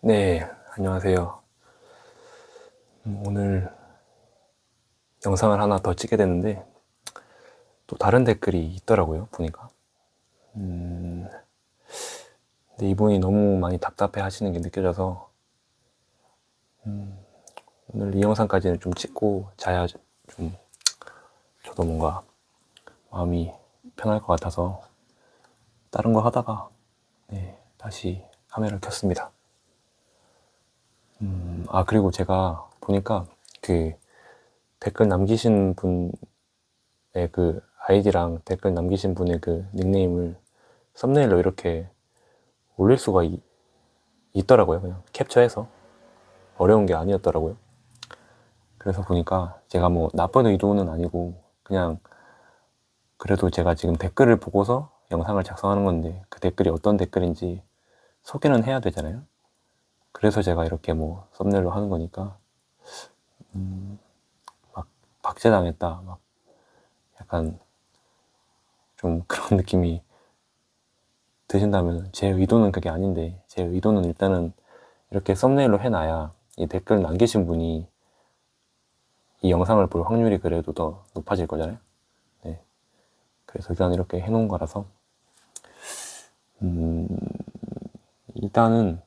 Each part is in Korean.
네, 안녕하세요. 오늘 영상을 하나 더 찍게 됐는데 또 다른 댓글이 있더라고요, 보니까. 근데 이분이 너무 많이 답답해 하시는 게 느껴져서 오늘 이 영상까지는 좀 찍고 자야 좀 저도 뭔가 마음이 편할 것 같아서 다른 거 하다가 다시 카메라를 켰습니다. 그리고 제가 보니까 그 댓글 남기신 분의 그 아이디랑 댓글 남기신 분의 그 닉네임을 썸네일로 이렇게 올릴 수가 있더라고요. 그냥 캡처해서. 어려운 게 아니었더라고요. 그래서 보니까 제가 뭐 나쁜 의도는 아니고 그냥 그래도 제가 지금 댓글을 보고서 영상을 작성하는 건데 그 댓글이 어떤 댓글인지 소개는 해야 되잖아요. 그래서 제가 이렇게 뭐 썸네일로 하는 거니까 막 박제당했다 막 약간 좀 그런 느낌이 드신다면 제 의도는 그게 아닌데 제 의도는 일단은 이렇게 썸네일로 해놔야 이 댓글 남기신 분이 이 영상을 볼 확률이 그래도 더 높아질 거잖아요. 네. 그래서 일단 이렇게 해놓은 거라서 일단은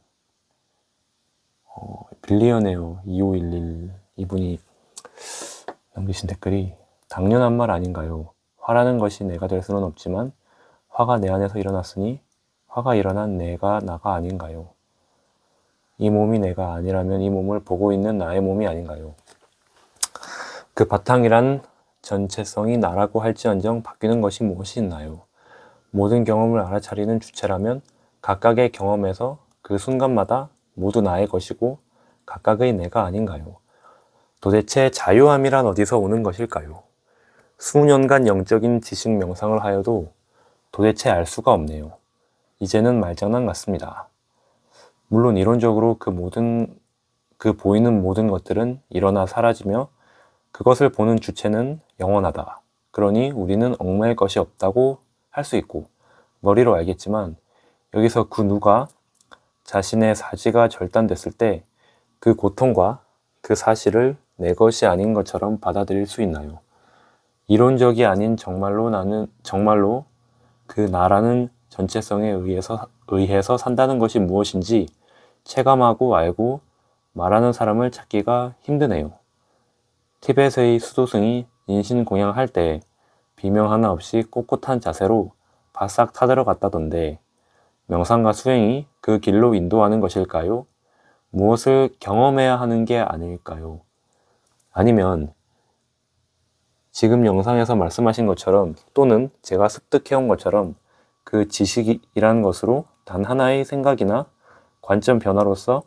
빌리어네어 2511 이분이 남기신 댓글이 당연한 말 아닌가요? 화라는 것이 내가 될 수는 없지만 화가 내 안에서 일어났으니 화가 일어난 내가 나가 아닌가요? 이 몸이 내가 아니라면 이 몸을 보고 있는 나의 몸이 아닌가요? 그 바탕이란 전체성이 나라고 할지언정 바뀌는 것이 무엇이 있나요? 모든 경험을 알아차리는 주체라면 각각의 경험에서 그 순간마다 모두 나의 것이고 각각의 내가 아닌가요? 도대체 자유함이란 어디서 오는 것일까요? 수년간 영적인 지식 명상을 하여도 도대체 알 수가 없네요. 이제는 말장난 같습니다. 물론 이론적으로 그 보이는 모든 것들은 일어나 사라지며 그것을 보는 주체는 영원하다. 그러니 우리는 얽매일 것이 없다고 할 수 있고 머리로 알겠지만 여기서 그 누가 자신의 사지가 절단됐을 때 그 고통과 그 사실을 내 것이 아닌 것처럼 받아들일 수 있나요? 이론적이 아닌 정말로 그 나라는 전체성에 의해서 산다는 것이 무엇인지 체감하고 알고 말하는 사람을 찾기가 힘드네요. 티벳의 수도승이 인신공양할 때 비명 하나 없이 꼿꼿한 자세로 바싹 타들어갔다던데 명상과 수행이 그 길로 인도하는 것일까요? 무엇을 경험해야 하는 게 아닐까요? 아니면 지금 영상에서 말씀하신 것처럼 또는 제가 습득해온 것처럼 그 지식이라는 것으로 단 하나의 생각이나 관점 변화로서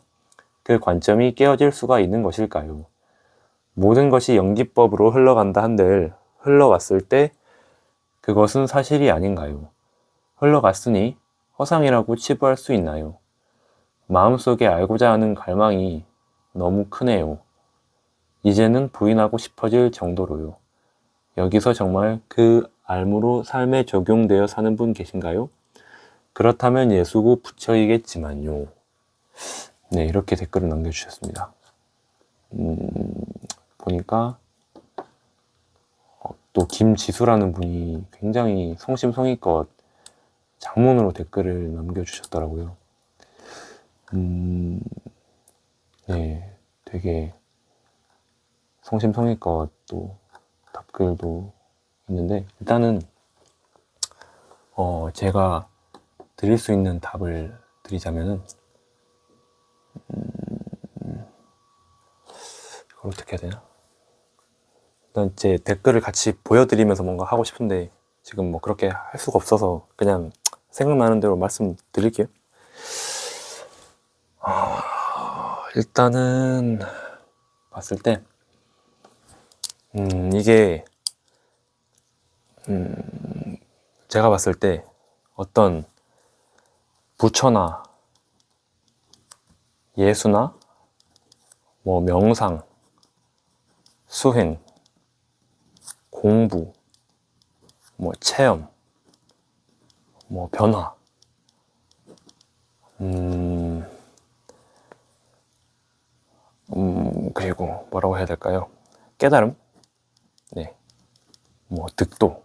그 관점이 깨어질 수가 있는 것일까요? 모든 것이 연기법으로 흘러간다 한들 흘러갔을 때 그것은 사실이 아닌가요? 흘러갔으니 허상이라고 치부할 수 있나요? 마음속에 알고자 하는 갈망이 너무 크네요. 이제는 부인하고 싶어질 정도로요. 여기서 정말 그 알무로 삶에 적용되어 사는 분 계신가요? 그렇다면 예수고 부처이겠지만요. 네, 이렇게 댓글을 남겨주셨습니다. 보니까 또 김지수라는 분이 굉장히 성심성의껏 장문으로 댓글을 남겨주셨더라고요. 네, 되게 성심성의껏 또 답글도 있는데 일단은 제가 드릴 수 있는 답을 드리자면은 이걸 어떻게 해야 되나? 일단 제 댓글을 같이 보여드리면서 뭔가 하고 싶은데 지금 뭐 그렇게 할 수가 없어서 그냥 생각나는 대로 말씀드릴게요. 일단은 봤을 때 이게 제가 봤을 때 어떤 부처나 예수나 뭐 명상, 수행, 공부, 뭐 체험, 뭐 변화, 뭐라고 해야 될까요? 깨달음? 네. 뭐 득도.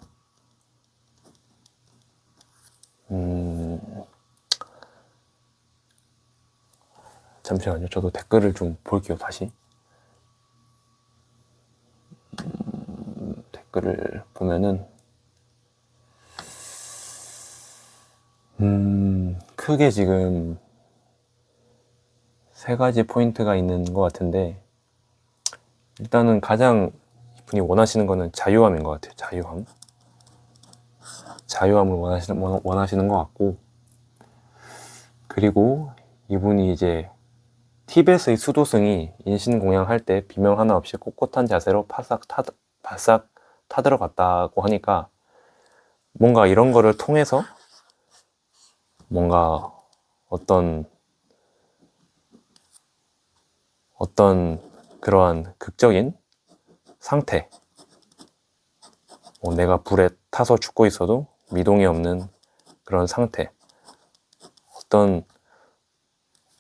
잠시만요. 저도 댓글을 좀 볼게요. 다시. 댓글을 보면은 크게 지금 세 가지 포인트가 있는 것 같은데, 일단은 가장 이분이 원하시는 거는 자유함인 것 같아요. 자유함을 원하시는 것 같고, 그리고 이분이 이제 티벳의 수도승이 인신공양할 때 비명 하나 없이 꼿꼿한 자세로 바싹 타들어갔다고 하니까, 뭔가 이런 거를 통해서 뭔가 어떤 그러한 극적인 상태, 내가 불에 타서 죽고 있어도 미동이 없는 그런 상태, 어떤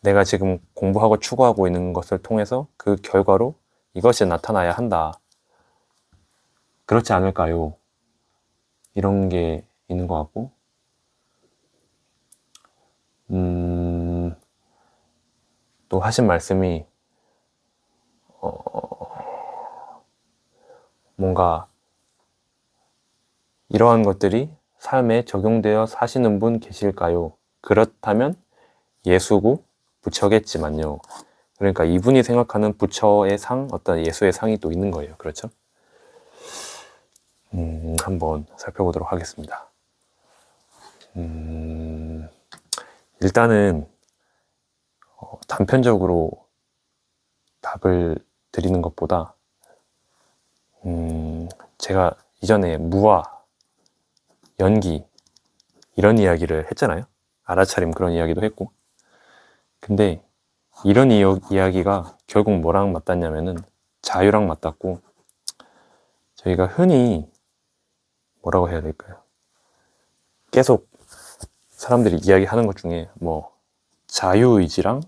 내가 지금 공부하고 추구하고 있는 것을 통해서 그 결과로 이것이 나타나야 한다. 그렇지 않을까요? 이런 게 있는 것 같고, 또 하신 말씀이 뭔가 이러한 것들이 삶에 적용되어 사시는 분 계실까요? 그렇다면 예수고 부처겠지만요. 그러니까 이분이 생각하는 부처의 상, 어떤 예수의 상이 또 있는 거예요. 그렇죠? 한번 살펴보도록 하겠습니다. 일단은 단편적으로 답을 드리는 것보다 제가 이전에 무와 연기 이런 이야기를 했잖아요. 알아차림 그런 이야기도 했고, 근데 이런 이야기가 결국 뭐랑 맞닿냐면은 자유랑 맞닿고, 저희가 흔히 뭐라고 해야 될까요? 계속 사람들이 이야기하는 것 중에 뭐 자유의지랑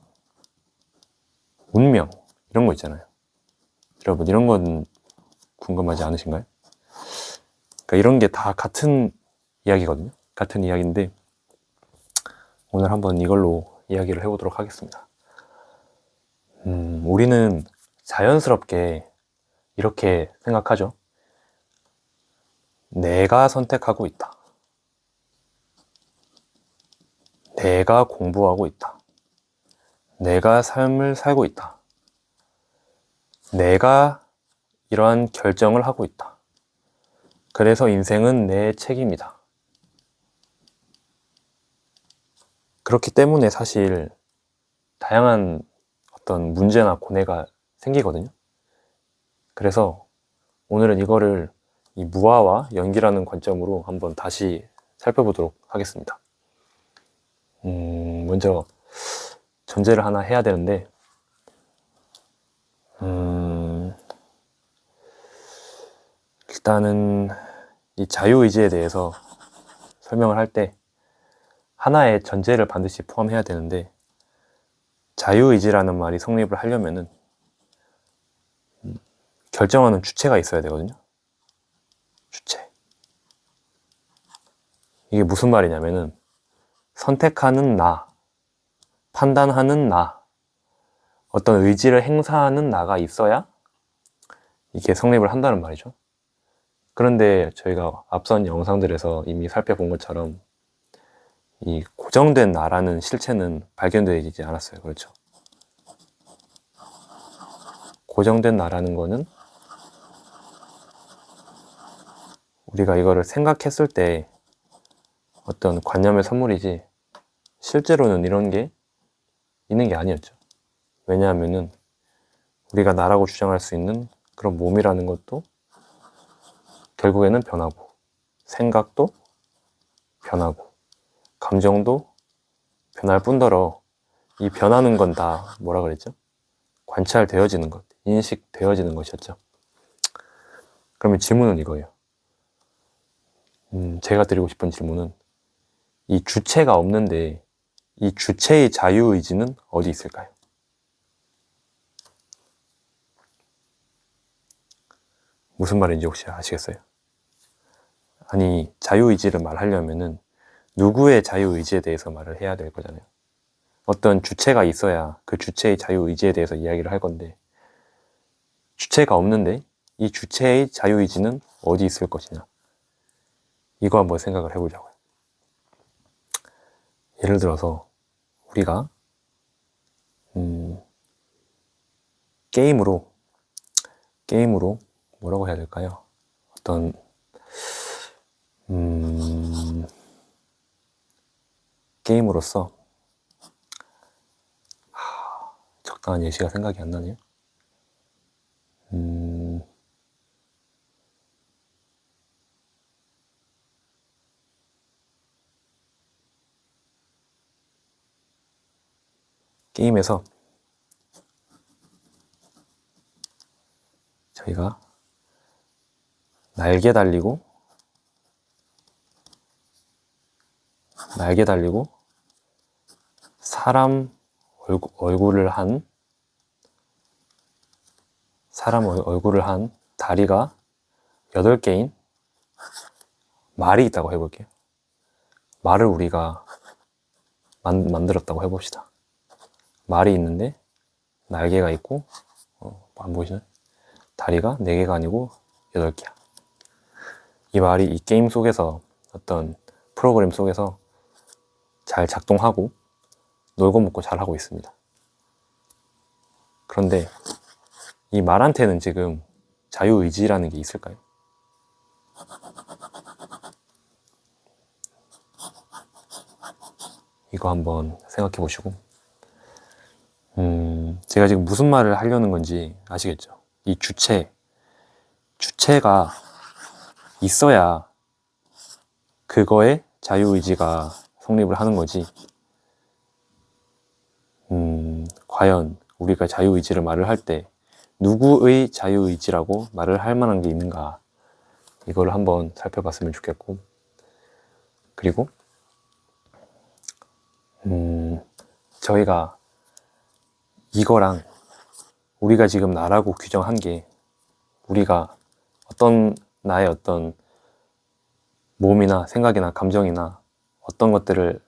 운명 이런 거 있잖아요. 여러분 이런 건 궁금하지 않으신가요? 그러니까 이런 게 다 같은 이야기거든요. 같은 이야기인데 오늘 한번 이걸로 이야기를 해보도록 하겠습니다. 우리는 자연스럽게 이렇게 생각하죠. 내가 선택하고 있다. 내가 공부하고 있다. 내가 삶을 살고 있다. 내가 이러한 결정을 하고 있다. 그래서 인생은 내 책임이다. 그렇기 때문에 사실 다양한 어떤 문제나 고뇌가 생기거든요. 그래서 오늘은 이거를 이 무아와 연기라는 관점으로 한번 다시 살펴보도록 하겠습니다. 먼저 전제를 하나 해야 되는데, 일단은 이 자유의지에 대해서 설명을 할 때 하나의 전제를 반드시 포함해야 되는데, 자유의지라는 말이 성립을 하려면은 결정하는 주체가 있어야 되거든요. 주체. 이게 무슨 말이냐면은 선택하는 나, 판단하는 나, 어떤 의지를 행사하는 나가 있어야 이게 성립을 한다는 말이죠. 그런데 저희가 앞선 영상들에서 이미 살펴본 것처럼 이 고정된 나라는 실체는 발견되지 않았어요. 그렇죠? 고정된 나라는 거는 우리가 이거를 생각했을 때 어떤 관념의 선물이지 실제로는 이런 게 있는 게 아니었죠. 왜냐하면은 우리가 나라고 주장할 수 있는 그런 몸이라는 것도 결국에는 변하고, 생각도 변하고, 감정도 변할 뿐더러 이 변하는 건 다 뭐라 그랬죠? 관찰되어지는 것, 인식되어지는 것이었죠. 그러면 질문은 이거예요. 제가 드리고 싶은 질문은 이 주체가 없는데 이 주체의 자유의지는 어디 있을까요? 무슨 말인지 혹시 아시겠어요? 아니, 자유의지를 말하려면은 누구의 자유의지에 대해서 말을 해야 될 거잖아요. 어떤 주체가 있어야 그 주체의 자유의지에 대해서 이야기를 할 건데, 주체가 없는데 이 주체의 자유의지는 어디 있을 것이냐, 이거 한번 생각을 해보자고요. 예를 들어서 우리가 게임으로 뭐라고 해야 될까요? 어떤 게임으로서 적당한 예시가 생각이 안 나네요. 게임에서 저희가 날개 달리고 사람 얼굴을 한 다리가 8개인 말이 있다고 해볼게요. 말을 우리가 만들었다고 해봅시다. 말이 있는데 날개가 있고 안 보이시나요? 다리가 4개가 아니고 8개야. 이 말이 이 게임 속에서 어떤 프로그램 속에서 잘 작동하고 놀고 먹고 잘 하고 있습니다. 그런데 이 말한테는 지금 자유의지라는 게 있을까요? 이거 한번 생각해 보시고, 제가 지금 무슨 말을 하려는 건지 아시겠죠? 이 주체가 있어야 그거에 자유의지가 성립을 하는 거지. 과연 우리가 자유의지를 말을 할 때 누구의 자유의지라고 말을 할 만한 게 있는가, 이걸 한번 살펴봤으면 좋겠고, 그리고 저희가 이거랑 우리가 지금 나라고 규정한 게, 우리가 나의 어떤 몸이나 생각이나 감정이나 어떤 것들을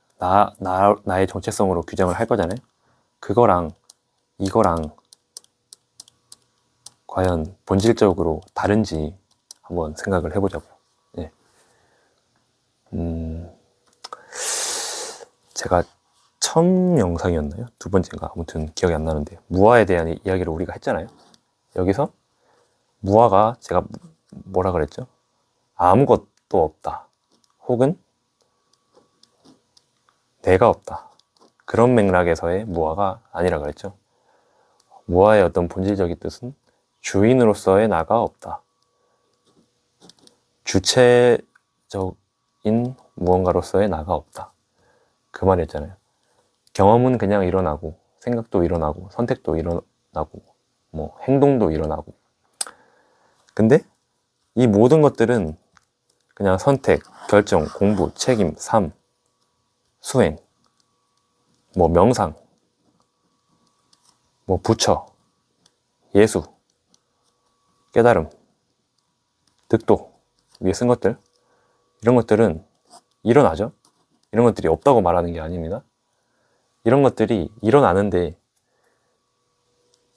나의 정체성으로 규정을 할 거잖아요. 그거랑 이거랑 과연 본질적으로 다른지 한번 생각을 해보자고요. 네. 제가 첫 영상이었나요? 두 번째인가? 아무튼 기억이 안 나는데, 무아에 대한 이야기를 우리가 했잖아요. 여기서 무아가 제가 뭐라 그랬죠? 아무것도 없다, 혹은 내가 없다, 그런 맥락에서의 무아가 아니라 그랬죠. 무아의 어떤 본질적인 뜻은 주인으로서의 나가 없다, 주체적인 무언가로서의 나가 없다, 그 말이었잖아요. 경험은 그냥 일어나고, 생각도 일어나고, 선택도 일어나고, 뭐 행동도 일어나고, 근데 이 모든 것들은 그냥 선택, 결정, 공부, 책임, 삶, 수행, 뭐 명상, 뭐 부처, 예수, 깨달음, 득도, 위에 쓴 것들, 이런 것들은 일어나죠. 이런 것들이 없다고 말하는 게 아닙니다. 이런 것들이 일어나는데,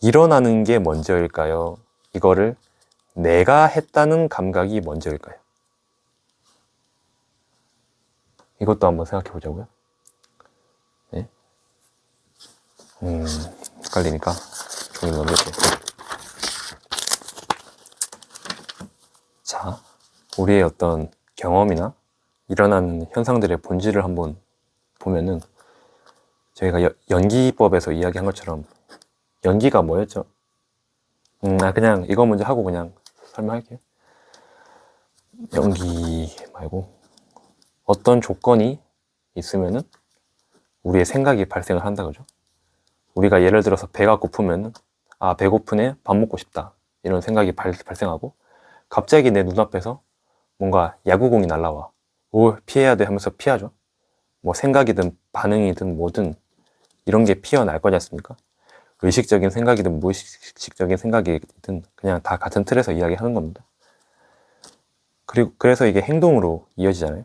일어나는 게 먼저일까요? 이거를 내가 했다는 감각이 먼저일까요? 이것도 한번 생각해 보자고요. 네. 헷갈리니까 종이 넘길게요. 자, 우리의 어떤 경험이나 일어나는 현상들의 본질을 한번 보면은, 저희가 연기법에서 이야기한 것처럼 연기가 뭐였죠? 그냥 이거 먼저 하고 그냥 설명할게요. 연기 말고 어떤 조건이 있으면은 우리의 생각이 발생을 한다, 그죠? 우리가 예를 들어서 배가 고프면은, 아, 배고프네, 밥 먹고 싶다, 이런 생각이 발생하고, 갑자기 내 눈앞에서 뭔가 야구공이 날라와, 오, 피해야 돼 하면서 피하죠. 뭐 생각이든 반응이든 뭐든 이런 게 피어날 거지 않습니까? 의식적인 생각이든 무의식적인 생각이든 그냥 다 같은 틀에서 이야기하는 겁니다. 그래서 이게 행동으로 이어지잖아요.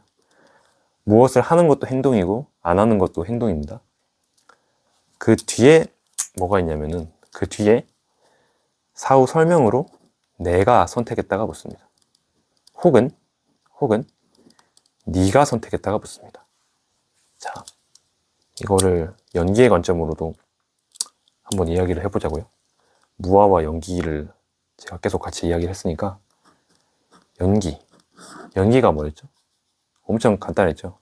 무엇을 하는 것도 행동이고 안 하는 것도 행동입니다. 그 뒤에 뭐가 있냐면은 그 뒤에 사후 설명으로 내가 선택했다가 붙습니다. 혹은 네가 선택했다가 붙습니다. 자, 이거를 연기의 관점으로도 한번 이야기를 해보자고요. 무아와 연기를 제가 계속 같이 이야기를 했으니까 연기가 뭐였죠? 엄청 간단했죠.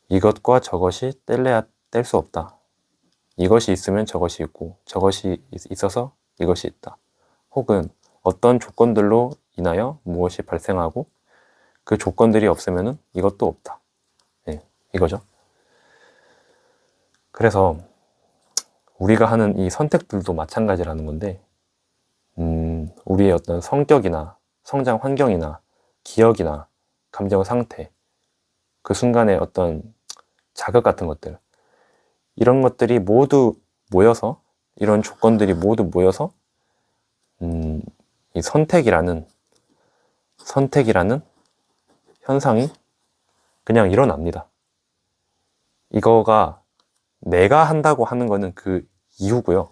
이것과 저것이 뗄래야 뗄 수 없다. 이것이 있으면 저것이 있고 저것이 있어서 이것이 있다. 혹은 어떤 조건들로 인하여 무엇이 발생하고 그 조건들이 없으면 이것도 없다. 네, 이거죠. 그래서 우리가 하는 이 선택들도 마찬가지라는 건데 우리의 어떤 성격이나 성장 환경이나 기억이나 감정 상태, 그 순간의 어떤 자극 같은 것들, 이런 것들이 모두 모여서, 이런 조건들이 모두 모여서 이 선택이라는 현상이 그냥 일어납니다. 이거가 내가 한다고 하는 거는 그 이후고요.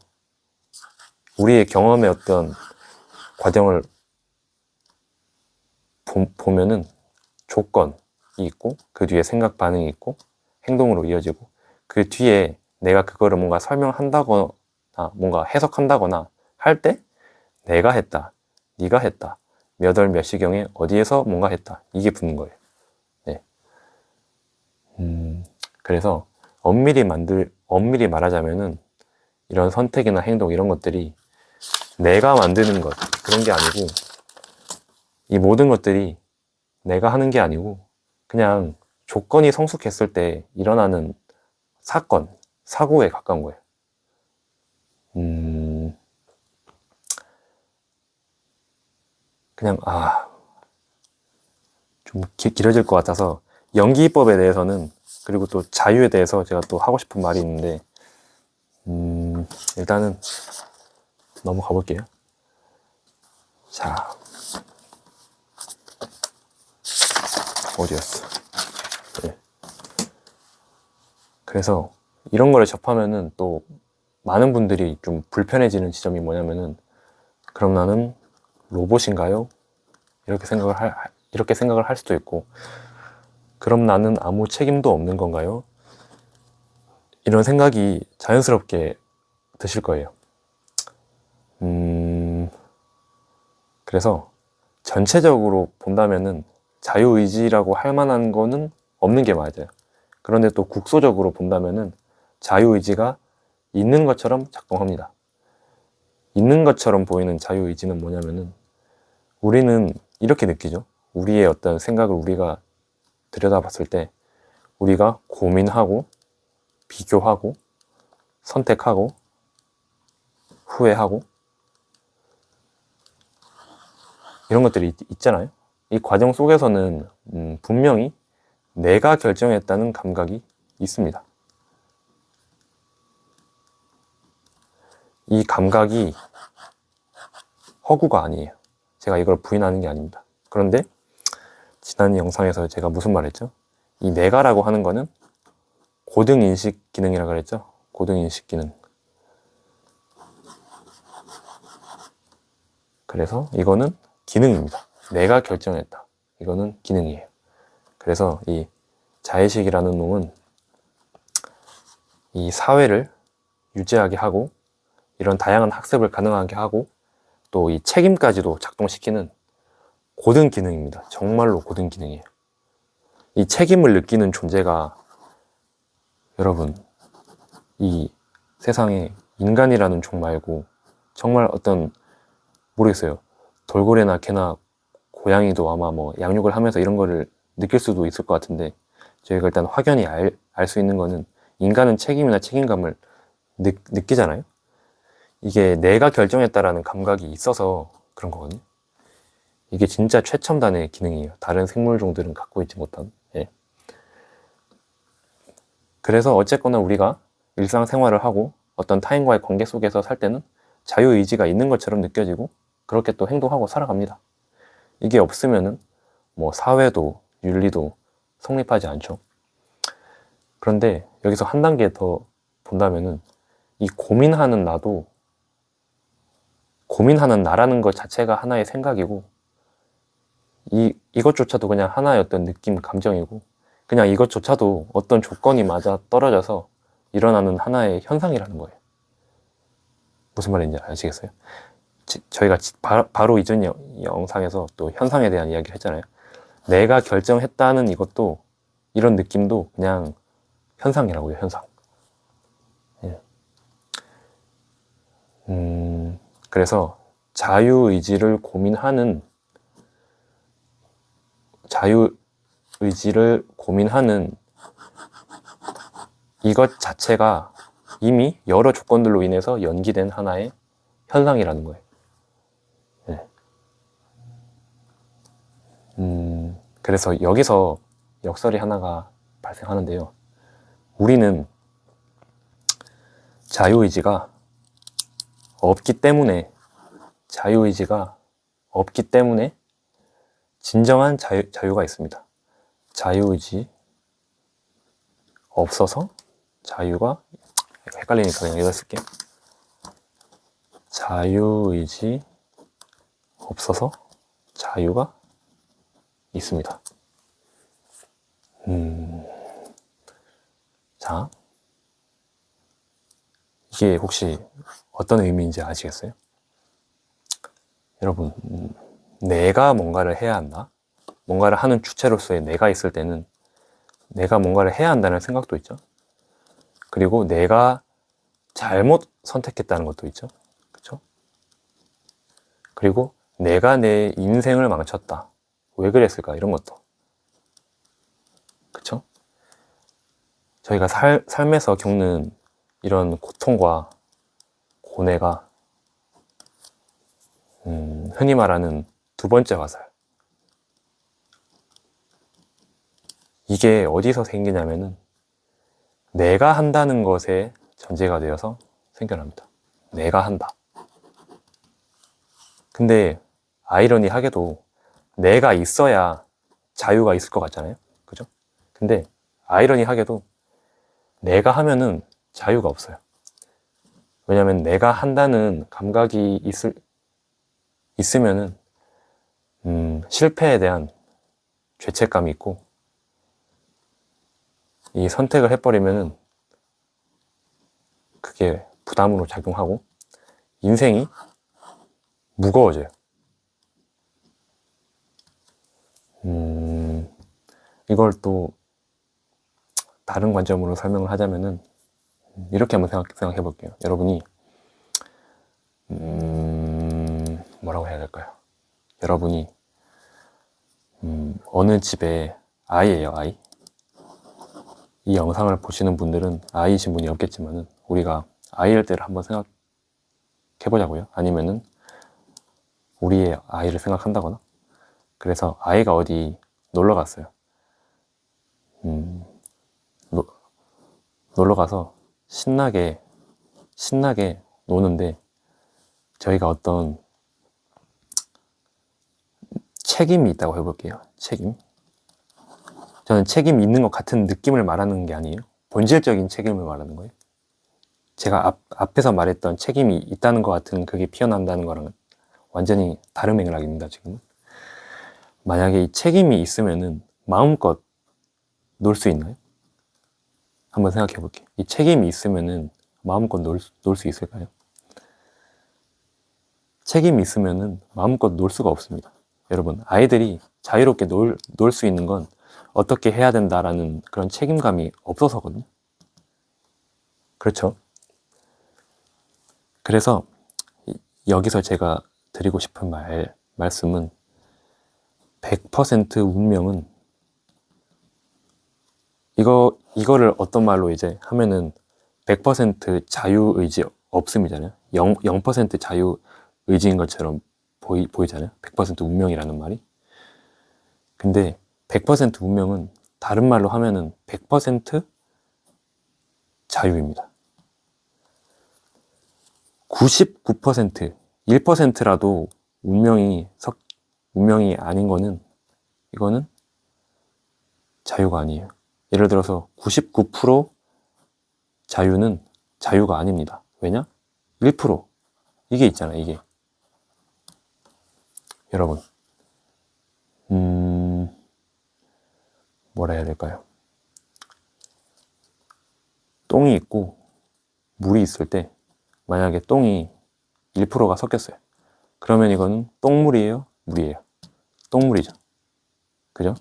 우리의 경험의 어떤 과정을 보면은 조건이 있고 그 뒤에 생각 반응이 있고 행동으로 이어지고 그 뒤에 내가 그거를 뭔가 설명한다거나 뭔가 해석한다거나 할 때 내가 했다, 네가 했다, 몇 월 몇 시경에 어디에서 뭔가 했다, 이게 붙는 거예요. 네. 그래서 엄밀히 말하자면은 이런 선택이나 행동 이런 것들이 내가 만드는 것 그런 게 아니고, 이 모든 것들이 내가 하는 게 아니고 그냥 조건이 성숙했을 때 일어나는 사건, 사고에 가까운 거예요. 그냥 좀 길어질 것 같아서 연기법에 대해서는, 그리고 또 자유에 대해서 제가 또 하고 싶은 말이 있는데 일단은 넘어가 볼게요. 자, 어디였어? 네. 그래서 이런 거를 접하면은 또 많은 분들이 좀 불편해지는 지점이 뭐냐면은, 그럼 나는 로봇인가요? 이렇게 생각을 할 수도 있고, 그럼 나는 아무 책임도 없는 건가요? 이런 생각이 자연스럽게 드실 거예요. 그래서 전체적으로 본다면은 자유의지라고 할 만한 거는 없는 게 맞아요. 그런데 또 국소적으로 본다면은 자유의지가 있는 것처럼 작동합니다. 있는 것처럼 보이는 자유의지는 뭐냐면은, 우리는 이렇게 느끼죠. 우리의 어떤 생각을 우리가 들여다봤을 때 우리가 고민하고 비교하고 선택하고 후회하고 이런 것들이 있잖아요. 이 과정 속에서는 분명히 내가 결정했다는 감각이 있습니다. 이 감각이 허구가 아니에요. 제가 이걸 부인하는 게 아닙니다. 그런데 지난 영상에서 제가 무슨 말 했죠? 이 내가라고 하는 거는 고등인식 기능이라고 그랬죠? 고등인식 기능. 그래서 이거는 기능입니다. 내가 결정했다. 이거는 기능이에요. 그래서 이 자의식이라는 놈은 이 사회를 유지하게 하고 이런 다양한 학습을 가능하게 하고 또 이 책임까지도 작동시키는 고등 기능입니다. 정말로 고등 기능이에요. 이 책임을 느끼는 존재가, 여러분, 이 세상에 인간이라는 종 말고 정말 어떤, 모르겠어요. 돌고래나 개나 고양이도 아마 뭐 양육을 하면서 이런 거를 느낄 수도 있을 것 같은데, 저희가 일단 확연히 알 수 있는 거는 인간은 책임이나 책임감을 느끼잖아요. 이게 내가 결정했다라는 감각이 있어서 그런 거거든요. 이게 진짜 최첨단의 기능이에요. 다른 생물종들은 갖고 있지 못한. 예. 그래서 어쨌거나 우리가 일상생활을 하고 어떤 타인과의 관계 속에서 살 때는 자유의지가 있는 것처럼 느껴지고 그렇게 또 행동하고 살아갑니다. 이게 없으면은 뭐 사회도 윤리도 성립하지 않죠. 그런데 여기서 한 단계 더 본다면은 이 고민하는 나도 고민하는 나라는 것 자체가 하나의 생각이고 이것조차도 그냥 하나의 어떤 느낌, 감정이고 그냥 이것조차도 어떤 조건이 맞아 떨어져서 일어나는 하나의 현상이라는 거예요. 무슨 말인지 아시겠어요? 저희가 바로 이전 영상에서 또 현상에 대한 이야기를 했잖아요. 내가 결정했다는 이것도 이런 느낌도 그냥 현상이라고요, 현상. 예. 그래서 자유의지를 고민하는 이것 자체가 이미 여러 조건들로 인해서 연기된 하나의 현상이라는 거예요. 네. 그래서 여기서 역설이 하나가 발생하는데요. 우리는 자유의지가 없기 때문에 진정한 자유가 있습니다. 자유의지 없어서 자유가 헷갈리니까 그냥 여기다 쓸게요. 자유의지 없어서 자유가 있습니다. 자, 이게 혹시 어떤 의미인지 아시겠어요? 여러분, 내가 뭔가를 해야 한다. 뭔가를 하는 주체로서의 내가 있을 때는 내가 뭔가를 해야 한다는 생각도 있죠. 그리고 내가 잘못 선택했다는 것도 있죠. 그렇죠? 그리고 내가 내 인생을 망쳤다. 왜 그랬을까? 이런 것도. 그렇죠? 저희가 삶에서 겪는 이런 고통과 고뇌가 흔히 말하는 두 번째 화살. 이게 어디서 생기냐면은 내가 한다는 것에 전제가 되어서 생겨납니다. 내가 한다. 근데 아이러니하게도 내가 있어야 자유가 있을 것 같잖아요. 그죠? 근데 아이러니하게도 내가 하면은 자유가 없어요. 왜냐면 내가 한다는 감각이 있으면은 실패에 대한 죄책감이 있고 이 선택을 해버리면은 그게 부담으로 작용하고 인생이 무거워져요. 이걸 또 다른 관점으로 설명을 하자면은 이렇게 한번 생각해 볼게요. 여러분이 뭐라고 해야 될까요? 여러분이 어느 집에 아이예요, 아이. 이 영상을 보시는 분들은 아이이신 분이 없겠지만은 우리가 아이일 때를 한번 생각해 보자고요. 아니면은 우리의 아이를 생각한다거나. 그래서 아이가 어디 놀러 갔어요. 놀러 가서 신나게 노는데 저희가 어떤 책임이 있다고 해볼게요. 책임. 저는 책임이 있는 것 같은 느낌을 말하는 게 아니에요. 본질적인 책임을 말하는 거예요. 제가 앞에서 말했던 책임이 있다는 것 같은 그게 피어난다는 거랑은 완전히 다른 맥락입니다, 지금. 만약에 이 책임이 있으면은 마음껏 놀 수 있나요? 한번 생각해 볼게요. 이 책임이 있으면은 마음껏 놀 수 있을까요? 책임이 있으면은 마음껏 놀 수가 없습니다. 여러분, 아이들이 자유롭게 놀 수 있는 건 어떻게 해야 된다라는 그런 책임감이 없어서거든요. 그렇죠? 그래서 여기서 제가 드리고 싶은 말씀은 100% 운명은 이거를 어떤 말로 이제 하면은 100% 자유의지 없음이잖아요. 0% 자유의지인 것처럼 보이잖아요. 100% 운명이라는 말이. 근데 100% 운명은 다른 말로 하면은 100% 자유입니다. 99%, 1%라도 운명이 아닌 거는 이거는 자유가 아니에요. 예를 들어서 99% 자유는 자유가 아닙니다. 왜냐? 1% 이게 있잖아요. 이게 여러분 뭐라 해야 될까요? 똥이 있고 물이 있을 때 만약에 똥이 1%가 섞였어요. 그러면 이거는 똥물이에요? 물이에요? 똥물이죠. 그죠?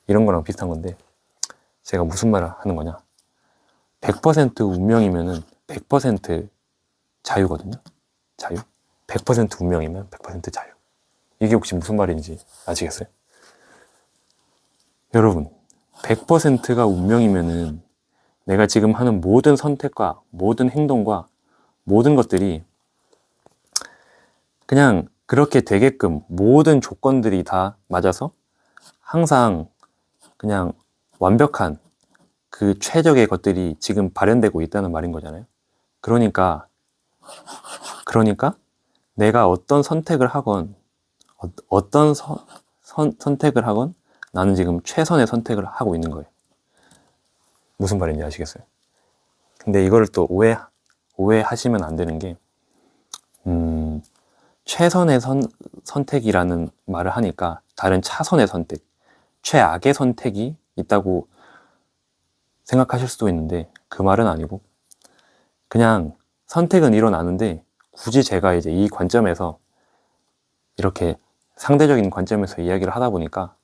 이런 거랑 비슷한 건데 제가 무슨 말을 하는 거냐? 100% 운명이면은 100% 자유거든요. 자유. 100% 운명이면 100% 자유. 이게 혹시 무슨 말인지 아시겠어요? 여러분, 100%가 운명이면은 내가 지금 하는 모든 선택과 모든 행동과 모든 것들이 그냥 그렇게 되게끔 모든 조건들이 다 맞아서 항상 그냥 완벽한 그 최적의 것들이 지금 발현되고 있다는 말인 거잖아요. 그러니까 내가 어떤 선택을 하건 어떤 선택을 하건 나는 지금 최선의 선택을 하고 있는 거예요. 무슨 말인지 아시겠어요? 근데 이거를 또 오해하시면 안 되는 게 최선의 선택이라는 말을 하니까 다른 차선의 선택, 최악의 선택이 있다고 생각하실 수도 있는데 그 말은 아니고 그냥 선택은 일어나는데 굳이 제가 이제 이 관점에서 이렇게 상대적인 관점에서 이야기를 하다 보니까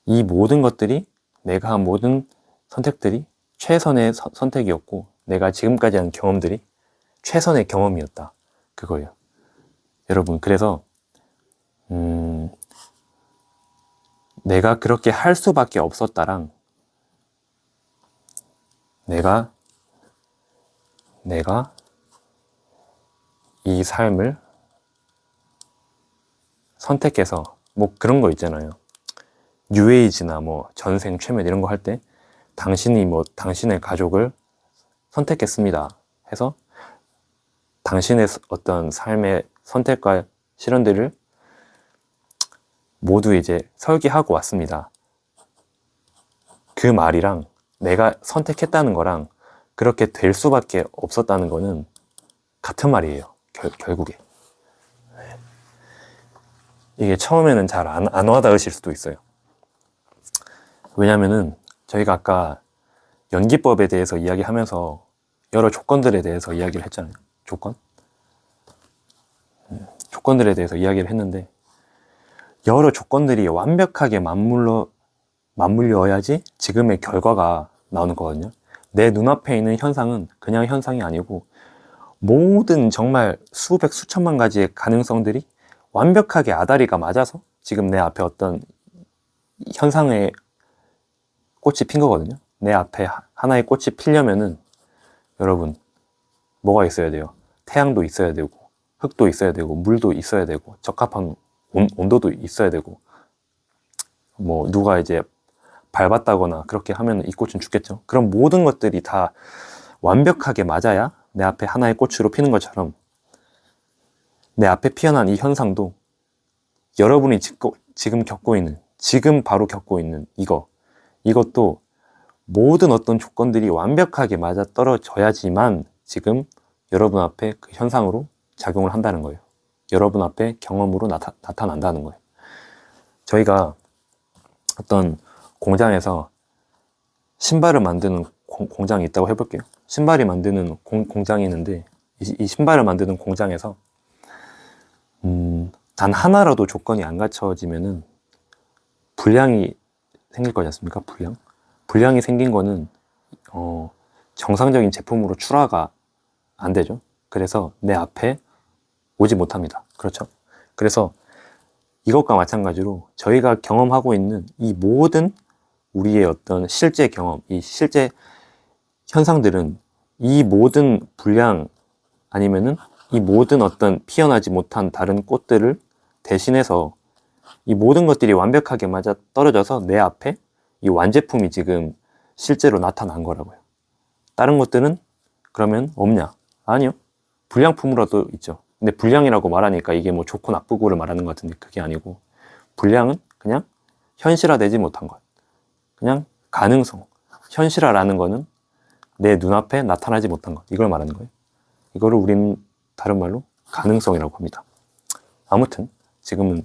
이 모든 것들이 내가 한 모든 선택들이 최선의 선택이었고 내가 지금까지 한 경험들이 최선의 경험이었다. 그거예요. 여러분, 그래서 내가 그렇게 할 수밖에 없었다랑 내가 이 삶을 선택해서 뭐 그런 거 있잖아요. 뉴에이지나 뭐 전생 최면 이런 거 할 때 당신이 뭐 당신의 가족을 선택했습니다 해서 당신의 어떤 삶의 선택과 실현들을 모두 이제 설계하고 왔습니다. 그 말이랑 내가 선택했다는 거랑 그렇게 될 수밖에 없었다는 거는 같은 말이에요. 결국에. 이게 처음에는 잘 안 와닿으실 수도 있어요. 왜냐면은 저희가 아까 연기법에 대해서 이야기하면서 여러 조건들에 대해서 이야기를 했잖아요. 조건들에 대해서 이야기를 했는데 여러 조건들이 완벽하게 맞물려야지 지금의 결과가 나오는 거거든요. 내 눈앞에 있는 현상은 그냥 현상이 아니고 모든 정말 수백 수천만 가지의 가능성들이 완벽하게 아다리가 맞아서 지금 내 앞에 어떤 현상의 꽃이 핀 거거든요. 내 앞에 하나의 꽃이 피려면은 여러분 뭐가 있어야 돼요? 태양도 있어야 되고 흙도 있어야 되고 물도 있어야 되고 적합한 온도도 있어야 되고 뭐 누가 이제 밟았다거나 그렇게 하면 이 꽃은 죽겠죠. 그럼 모든 것들이 다 완벽하게 맞아야 내 앞에 하나의 꽃으로 피는 것처럼 내 앞에 피어난 이 현상도 여러분이 지금 바로 겪고 있는 이것도 모든 어떤 조건들이 완벽하게 맞아 떨어져야지만 지금 여러분 앞에 그 현상으로 작용을 한다는 거예요. 여러분 앞에 경험으로 나타난다는 거예요. 저희가 어떤 공장에서 신발을 만드는 공장이 있다고 해볼게요. 신발이 만드는 공장이 있는데 이 신발을 만드는 공장에서 단 하나라도 조건이 안 갖춰지면은 불량이 생길 거지 않습니까? 불량이 생긴 거는 정상적인 제품으로 출하가 안 되죠. 그래서 내 앞에 오지 못합니다. 그렇죠? 그래서 이것과 마찬가지로 저희가 경험하고 있는 이 모든 우리의 어떤 실제 경험, 이 실제 현상들은 이 모든 불량 아니면은 이 모든 어떤 피어나지 못한 다른 꽃들을 대신해서 이 모든 것들이 완벽하게 맞아 떨어져서 내 앞에 이 완제품이 지금 실제로 나타난 거라고요. 다른 것들은 그러면 없냐? 아니요. 불량품으로도 있죠. 근데 불량이라고 말하니까 이게 뭐 좋고 나쁘고를 말하는 것 같은데 그게 아니고 불량은 그냥 현실화되지 못한 것. 그냥 가능성. 현실화라는 거는 내 눈앞에 나타나지 못한 것. 이걸 말하는 거예요. 이거를 우리는 다른 말로 가능성이라고 합니다. 아무튼 지금은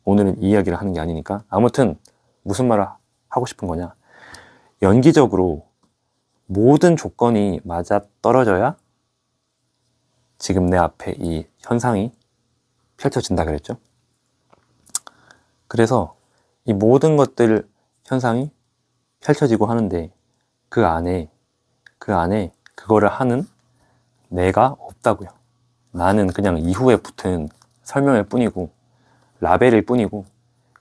오늘은 이 이야기를 하는 게 아니니까 아무튼 무슨 말을 하고 싶은 거냐. 연기적으로 모든 조건이 맞아 떨어져야 지금 내 앞에 이 현상이 펼쳐진다 그랬죠. 그래서 이 모든 것들 현상이 펼쳐지고 하는데 그 안에 그거를 하는 내가 없다고요. 나는 그냥 이후에 붙은 설명일 뿐이고 라벨일 뿐이고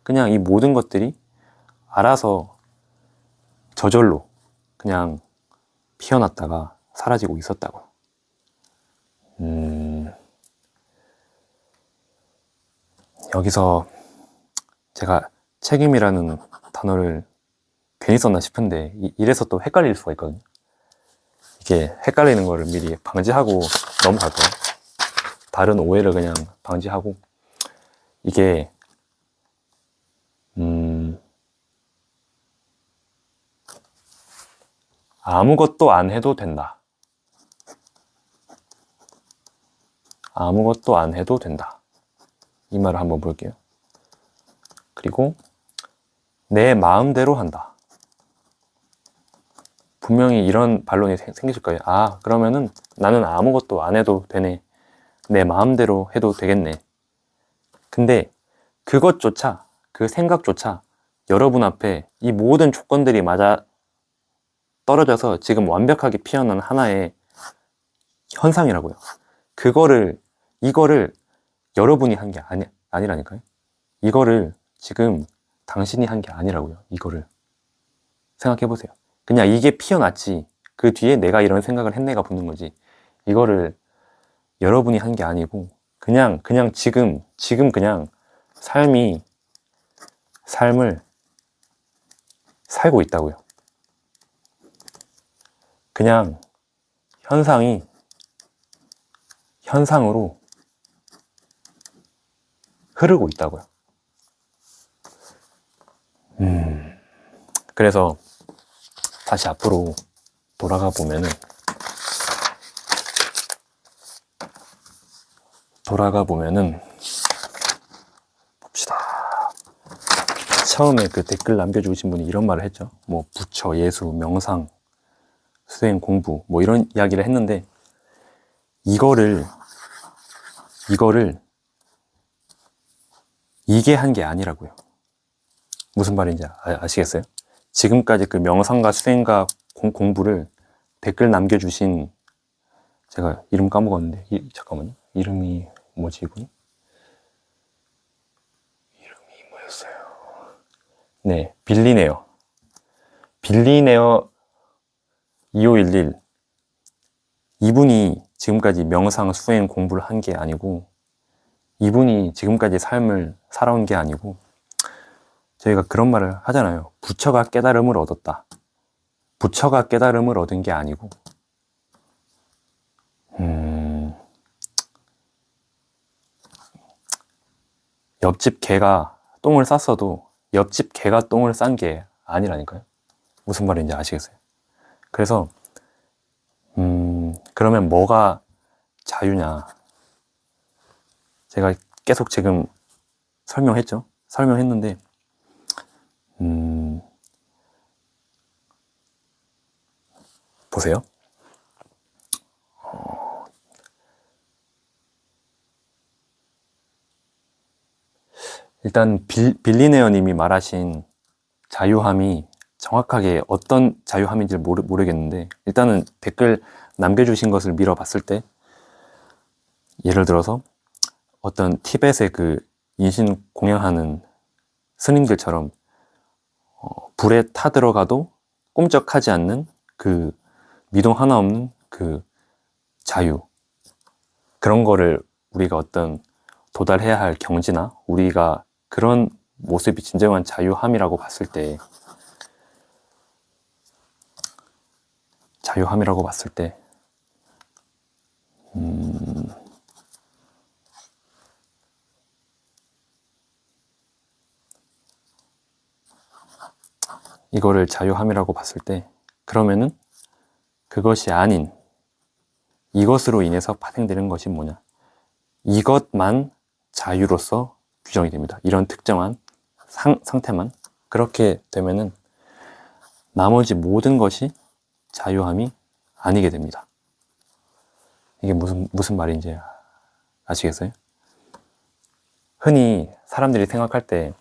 그냥 이 모든 것들이 알아서 저절로 그냥 피어났다가 사라지고 있었다고요. 여기서 제가 책임이라는 단어를 괜히 썼나 싶은데 이래서 또 헷갈릴 수가 있거든요. 이게 헷갈리는 거를 미리 방지하고 넘어갈 거예요. 다른 오해를 그냥 방지하고 이게 아무것도 안 해도 된다. 아무것도 안 해도 된다. 이 말을 한번 볼게요. 그리고 내 마음대로 한다. 분명히 이런 반론이 생기실 거예요. 아, 그러면은 나는 아무것도 안 해도 되네. 내 마음대로 해도 되겠네. 근데 그것조차, 그 생각조차 여러분 앞에 이 모든 조건들이 맞아 떨어져서 지금 완벽하게 피어난 하나의 현상이라고요. 이거를 여러분이 한 게 아니라니까요. 이거를 지금 당신이 한 게 아니라고요. 이거를 생각해 보세요. 그냥 이게 피어났지. 그 뒤에 내가 이런 생각을 했네가 붙는 거지. 이거를 여러분이 한 게 아니고 그냥 지금 그냥 삶을 살고 있다고요. 그냥 현상으로 흐르고 있다고요. 그래서 다시 앞으로 돌아가 보면은 봅시다. 처음에 그 댓글 남겨주신 분이 이런 말을 했죠. 뭐 부처, 예수, 명상, 수행, 공부 뭐 이런 이야기를 했는데 이거를 이게 한 게 아니라고요. 무슨 말인지 아시겠어요? 지금까지 그 명상과 수행과 공부를 댓글 남겨주신 제가 이름 까먹었는데 잠깐만요. 이름이 뭐지 이분이? 이름이 뭐였어요? 네, 빌리네어 2511 이분이 지금까지 명상, 수행, 공부를 한 게 아니고 이분이 지금까지 삶을 살아온 게 아니고 저희가 그런 말을 하잖아요. 부처가 깨달음을 얻었다. 부처가 깨달음을 얻은 게 아니고 옆집 개가 똥을 쌌어도 옆집 개가 똥을 싼 게 아니라니까요. 무슨 말인지 아시겠어요? 그래서 그러면 뭐가 자유냐? 제가 계속 지금 설명했는데 보세요. 일단 빌리네어님이 말하신 자유함이 정확하게 어떤 자유함인지 모르겠는데 일단은 댓글 남겨주신 것을 밀어봤을 때 예를 들어서 어떤 티벳의 그 인신 공양하는 스님들처럼 불에 타들어가도 꿈쩍하지 않는 그 미동 하나 없는 그 자유, 그런 거를 우리가 어떤 도달해야 할 경지나 우리가 그런 모습이 진정한 자유함이라고 봤을 때 이거를 자유함이라고 봤을 때, 그러면은 그것이 아닌 이것으로 인해서 파생되는 것이 뭐냐? 이것만 자유로서 규정이 됩니다. 이런 특정한 상태만. 그렇게 되면은 나머지 모든 것이 자유함이 아니게 됩니다. 이게 무슨 말인지 아시겠어요? 흔히 사람들이 생각할 때,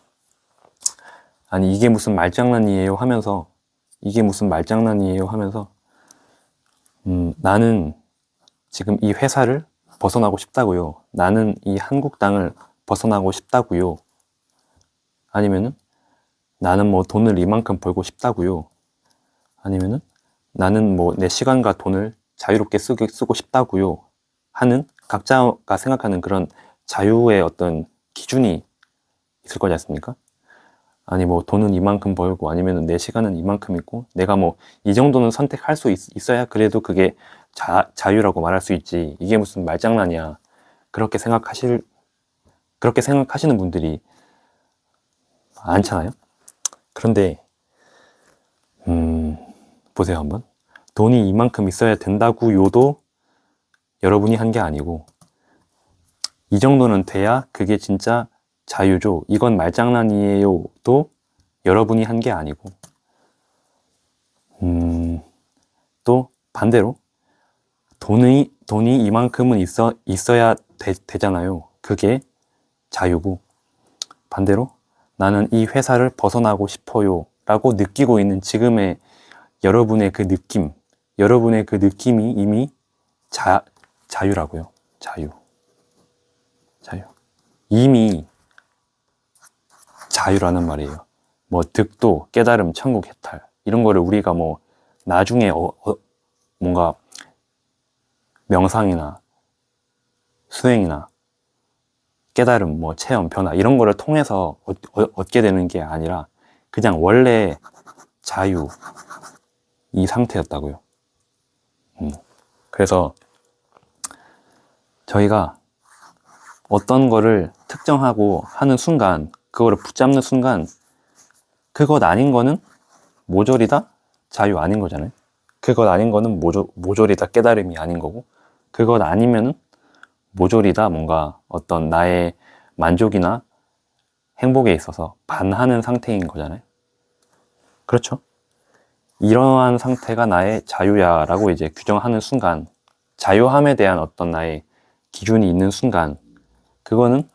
아니 이게 무슨 말장난이에요 하면서, 이게 무슨 말장난이에요 하면서 나는 지금 이 회사를 벗어나고 싶다고요. 나는 이 한국 땅을 벗어나고 싶다고요. 아니면은 나는 뭐 돈을 이만큼 벌고 싶다고요. 아니면은 나는 뭐 내 시간과 돈을 자유롭게 쓰고 싶다고요. 하는 각자가 생각하는 그런 자유의 어떤 기준이 있을 거지 않습니까? 아니 뭐 돈은 이만큼 벌고 아니면 내 시간은 이만큼 있고 내가 뭐 이 정도는 선택할 수 있어야 그래도 그게 자유라고 말할 수 있지. 이게 무슨 말장난이야. 그렇게 생각하시는 분들이 많잖아요. 그런데 보세요 한번. 돈이 이만큼 있어야 된다고요도 여러분이 한 게 아니고, 이 정도는 돼야 그게 진짜 자유죠. 이건 말장난이에요도 여러분이 한 게 아니고, 또 반대로 돈이 이만큼은 있어야 되잖아요. 그게 자유고, 반대로 나는 이 회사를 벗어나고 싶어요 라고 느끼고 있는 지금의 여러분의 그 느낌이 이미 자유라고요. 자유. 이미 자유라는 말이에요. 뭐 득도, 깨달음, 천국, 해탈 이런 거를 우리가 뭐 나중에 뭔가 명상이나 수행이나 깨달음, 뭐 체험, 변화 이런 거를 통해서 얻게 되는 게 아니라 그냥 원래 자유 이 상태였다고요. 그래서 저희가 어떤 거를 특정하고 하는 순간, 그거를 붙잡는 순간 그것 아닌 거는 모조리다 자유 아닌 거잖아요. 그것 아닌 거는 모조리다 깨달음이 아닌 거고, 그것 아니면은 모조리다 뭔가 어떤 나의 만족이나 행복에 있어서 반하는 상태인 거잖아요. 그렇죠? 이러한 상태가 나의 자유야라고 이제 규정하는 순간, 자유함에 대한 어떤 나의 기준이 있는 순간, 그거는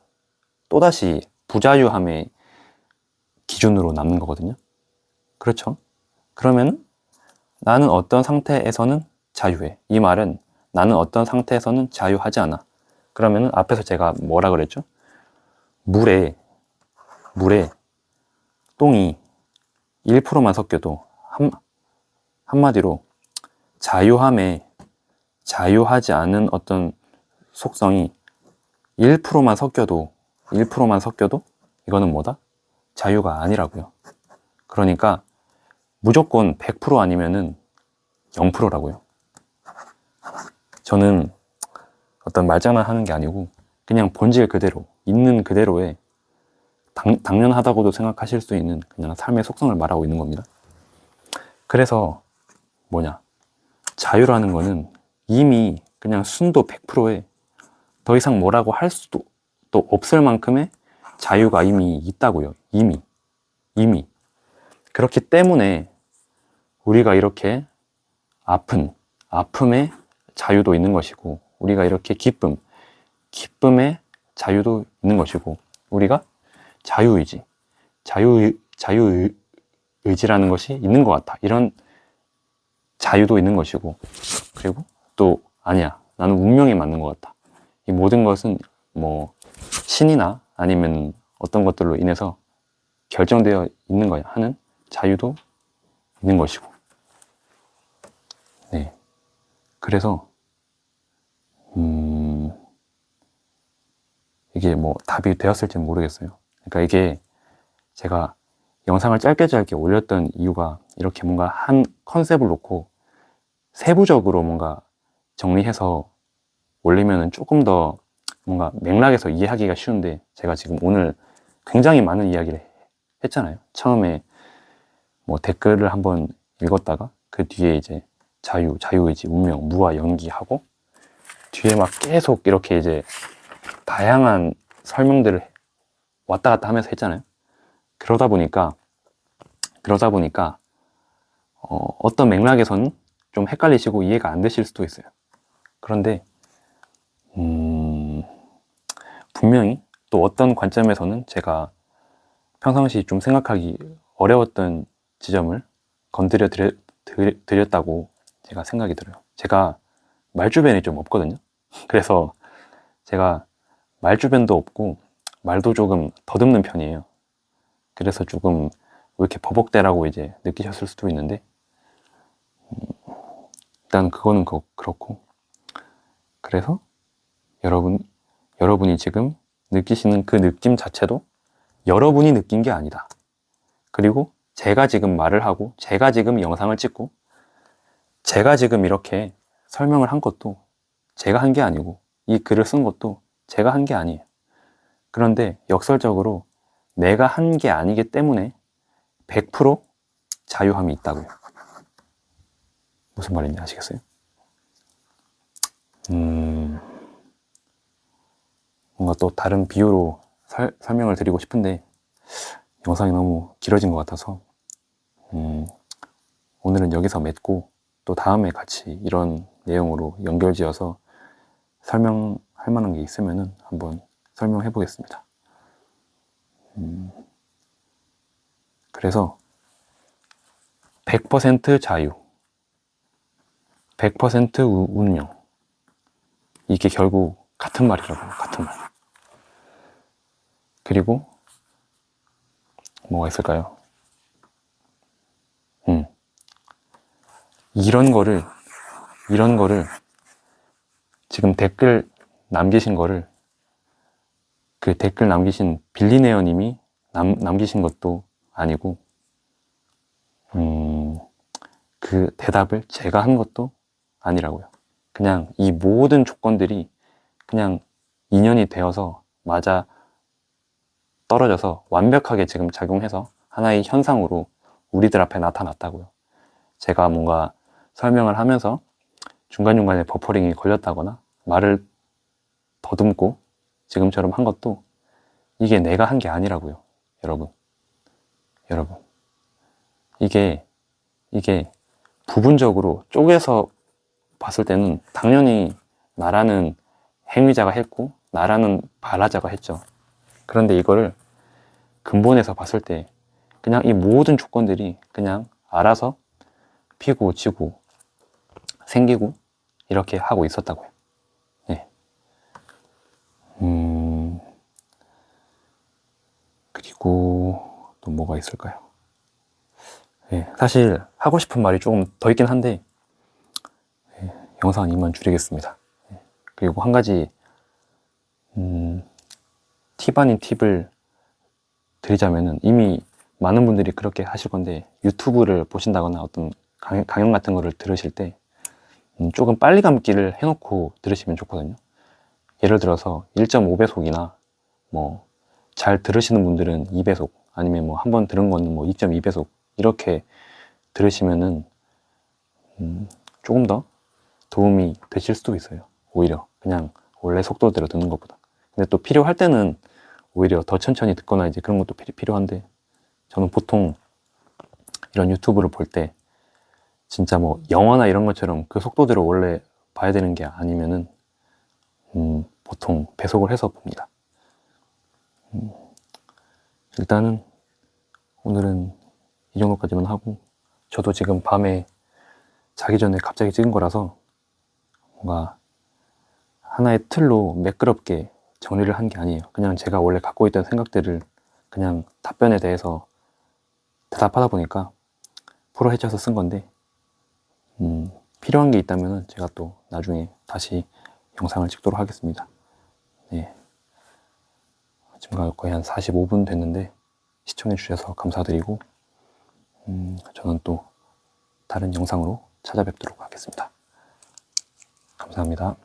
또다시 부자유함의 기준으로 남는 거거든요. 그렇죠? 그러면 나는 어떤 상태에서는 자유해. 이 말은 나는 어떤 상태에서는 자유하지 않아. 그러면 앞에서 제가 뭐라 그랬죠? 물에 똥이 1%만 섞여도 한마디로 자유하지 않은 어떤 속성이 1%만 섞여도 이거는 뭐다? 자유가 아니라고요. 그러니까 무조건 100% 아니면은 0%라고요. 저는 어떤 말장난 하는 게 아니고 그냥 본질 그대로 있는 그대로의 당연하다고도 생각하실 수 있는 그냥 삶의 속성을 말하고 있는 겁니다. 그래서 자유라는 거는 이미 그냥 순도 100%에 더 이상 뭐라고 할 수도 또 없을 만큼의 자유가 이미 있다고요. 이미. 그렇기 때문에 우리가 이렇게 아픔의 자유도 있는 것이고, 우리가 이렇게 기쁨의 자유도 있는 것이고, 우리가 자유의지라는 것이 있는 것 같아. 이런 자유도 있는 것이고, 그리고 또 아니야. 나는 운명에 맞는 것 같아. 이 모든 것은 뭐 신이나 아니면 어떤 것들로 인해서 결정되어 있는 거야 하는 자유도 있는 것이고. 네. 그래서 이게 뭐 답이 되었을지는 모르겠어요. 그러니까 이게 제가 영상을 짧게 올렸던 이유가 이렇게 뭔가 한 컨셉을 놓고 세부적으로 뭔가 정리해서 올리면은 조금 더 뭔가 맥락에서 이해하기가 쉬운데, 제가 지금 오늘 굉장히 많은 이야기를 했잖아요. 처음에 뭐 댓글을 한번 읽었다가 그 뒤에 이제 자유, 자유의지, 운명, 무와 연기하고 뒤에 막 계속 이렇게 이제 다양한 설명들을 왔다 갔다 하면서 했잖아요. 그러다 보니까 어떤 맥락에서는 좀 헷갈리시고 이해가 안 되실 수도 있어요. 그런데 분명히 또 어떤 관점에서는 제가 평상시 좀 생각하기 어려웠던 지점을 건드려 드렸다고 제가 생각이 들어요. 제가 말주변이 좀 없거든요. 그래서 제가 말주변도 없고 말도 조금 더듬는 편이에요. 그래서 조금 왜 이렇게 버벅대라고 이제 느끼셨을 수도 있는데 일단 그거는 그렇고, 그래서 여러분이 지금 느끼시는 그 느낌 자체도 여러분이 느낀 게 아니다. 그리고 제가 지금 말을 하고 제가 지금 영상을 찍고 제가 지금 이렇게 설명을 한 것도 제가 한 게 아니고 이 글을 쓴 것도 제가 한 게 아니에요. 그런데 역설적으로 내가 한 게 아니기 때문에 100% 자유함이 있다고요. 무슨 말인지 아시겠어요? 뭔가 또 다른 비유로 설명을 드리고 싶은데 영상이 너무 길어진 것 같아서 오늘은 여기서 맺고 또 다음에 같이 이런 내용으로 연결지어서 설명할 만한 게 있으면은 한번 설명해 보겠습니다. 그래서 100% 자유, 100% 운명, 이게 결국 같은 말이라고요. 같은 말. 그리고 뭐가 있을까요? 이런 거를 지금 댓글 남기신 거를 그 댓글 남기신 빌리네어님이 남기신 것도 아니고 그 대답을 제가 한 것도 아니라고요. 그냥 이 모든 조건들이 그냥 인연이 되어서 맞아 떨어져서 완벽하게 지금 작용해서 하나의 현상으로 우리들 앞에 나타났다고요. 제가 뭔가 설명을 하면서 중간중간에 버퍼링이 걸렸다거나 말을 더듬고 지금처럼 한 것도 이게 내가 한 게 아니라고요. 여러분 이게 부분적으로 쪼개서 봤을 때는 당연히 나라는 행위자가 했고 나라는 발화자가 했죠. 그런데 이거를 근본에서 봤을 때 그냥 이 모든 조건들이 그냥 알아서 피고 지고 생기고 이렇게 하고 있었다고요. 네. 그리고 또 뭐가 있을까요? 네, 사실 하고 싶은 말이 조금 더 있긴 한데 영상은 이만 줄이겠습니다. 그리고 한 가지 팁 아닌 팁을 드리자면은 이미 많은 분들이 그렇게 하실 건데 유튜브를 보신다거나 어떤 강연 같은 거를 들으실 때 조금 빨리 감기를 해놓고 들으시면 좋거든요. 예를 들어서 1.5배속이나 뭐 잘 들으시는 분들은 2배속 아니면 뭐 한 번 들은 거는 뭐 2.2배속 이렇게 들으시면은 조금 더 도움이 되실 수도 있어요. 오히려 그냥 원래 속도대로 듣는 것보다. 근데 또 필요할 때는 오히려 더 천천히 듣거나 이제 그런 것도 필요한데 저는 보통 이런 유튜브를 볼 때 진짜 뭐 영화나 이런 것처럼 그 속도대로 원래 봐야 되는 게 아니면은 보통 배속을 해서 봅니다. 일단은 오늘은 이 정도까지만 하고 저도 지금 밤에 자기 전에 갑자기 찍은 거라서 뭔가 하나의 틀로 매끄럽게 정리를 한 게 아니에요. 그냥 제가 원래 갖고 있던 생각들을 그냥 답변에 대해서 대답하다 보니까 풀어헤쳐서 쓴 건데 필요한 게 있다면 제가 또 나중에 다시 영상을 찍도록 하겠습니다. 네. 지금 거의 한 45분 됐는데 시청해 주셔서 감사드리고 저는 또 다른 영상으로 찾아뵙도록 하겠습니다. 감사합니다.